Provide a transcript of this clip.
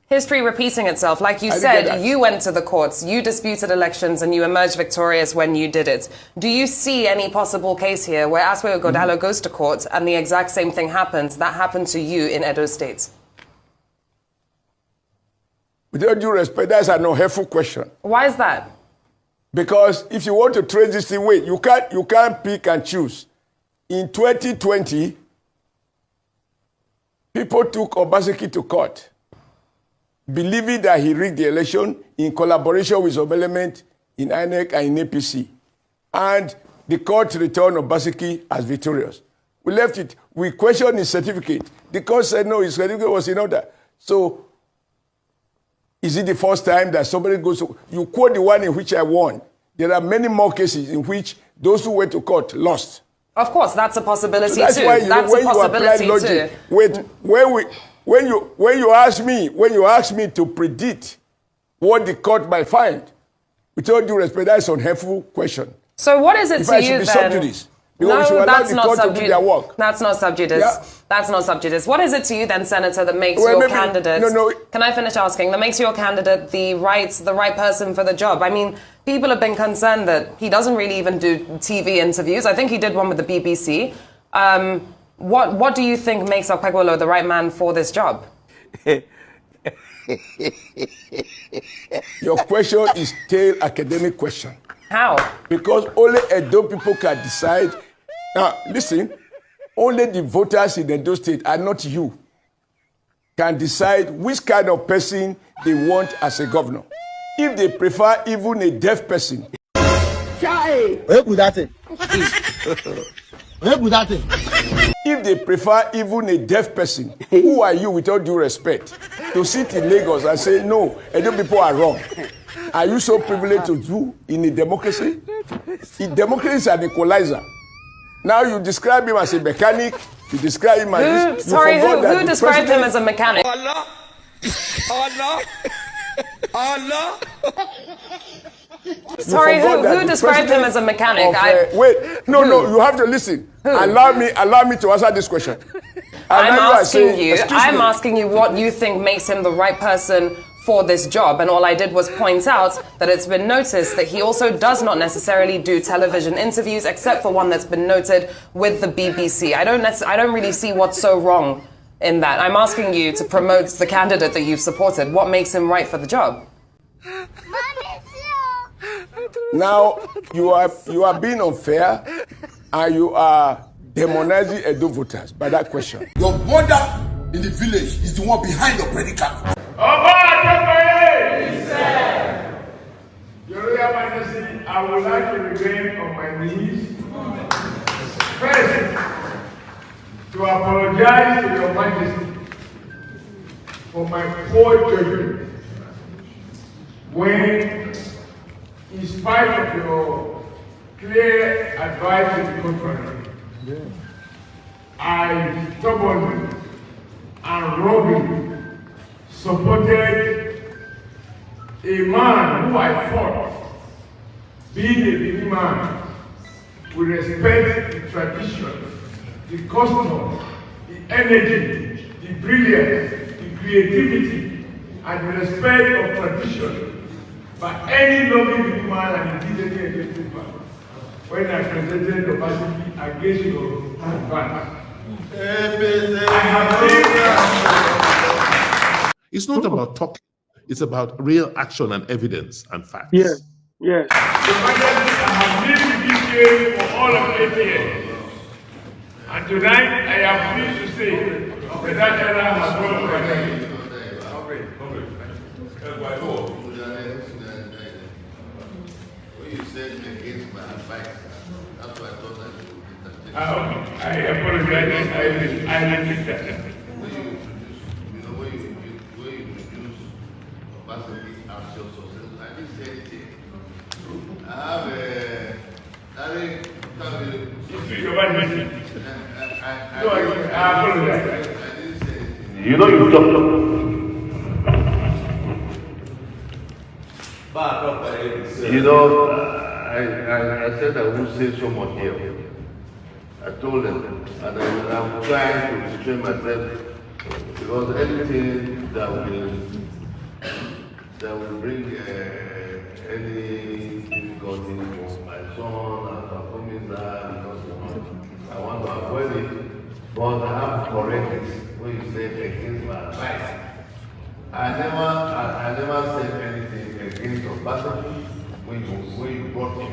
History repeating itself. Like you said, you went to the courts, you disputed elections, and you emerged victorious when you did it. Do you see any possible case here where Asue Ighodalo goes to court and the exact same thing happens that happened to you in Edo State? With all due respect, that's an unhelpful question. Why is that? Because if you want to trade this thing, wait, you can't pick and choose. In 2020, people took Obaseki to court, believing that he rigged the election in collaboration with some element in INEC and in APC. And the court returned Obaseki as victorious. We left it. We questioned his certificate. The court said no, his certificate was in order. So, is it the first time that somebody goes to... You quote the one in which I won. There are many more cases in which those who went to court lost. Of course, that's a possibility too. That's why that's a possibility logic, too. Wait, when you ask me to predict what the court might find, with all due respect, that's an unhelpful question. So what is it if to I you should then? Be subjudice, because no, that's not subjudice. That's not subjudice. Yeah. That's not subjudice. What is it to you then, Senator, that makes your candidate... No. Can I finish asking? That makes your candidate the right person for the job? I mean, people have been concerned that he doesn't really even do TV interviews. I think he did one with the BBC. What do you think makes Okpebholo the right man for this job? Your question is still academic question. How? Because only Edo people can decide. Now, listen, only the voters in Edo State, and not you, can decide which kind of person they want as a governor. If they prefer even a deaf person. If they prefer even a deaf person, who are you, with all due respect, to sit in Lagos and say, no, Edo people are wrong? Are you so privileged to do in a democracy? In democracy is an equalizer. Now you describe him as a mechanic, you describe him as this. Who described him as a mechanic? Allah! Sorry, who described him as a mechanic? Wait, no, you have to listen. Allow me to answer this question. I'm asking you what you think makes him the right person for this job, and all I did was point out that it's been noticed that he also does not necessarily do television interviews, except for one that's been noted with the BBC. I don't really see what's so wrong in that. I'm asking you to promote the candidate that you've supported. What makes him right for the job? Now you are being unfair, and you are demonizing Edo voters by that question. Your mother in the village is the one behind your predicament. Your Royal Majesty, I would like to remain on my knees. First, to apologize to Your Majesty for my poor judgment when, in spite of your clear advice to the contrary, I stubbornly and wrongly supported a man who I thought, being a big man, would respect the tradition, the custom, the energy, the brilliance, the creativity, and the respect of tradition by any loving big man and indeed any against people. When I presented the Obaseki against your advance. It's not about talking. It's about real action and evidence and facts. Yes. The Majesty, I have lived this game for all of 8 years. And tonight, I am pleased to say that era has gone to an end. When you said against my advice, that's why I thought that you would entertain. I apologize. I repeat that. When you introduce Obaseki as your successor, I didn't say anything. I apologize. I didn't say anything. You know you talk. You know, I said I won't say so much here. I told them, and I'm trying to restrain myself Because anything that will bring any difficulty for my son and performing that, because I want to avoid it, but I have to correct it when you say against my advice. I never said anything against your pastor when you brought me.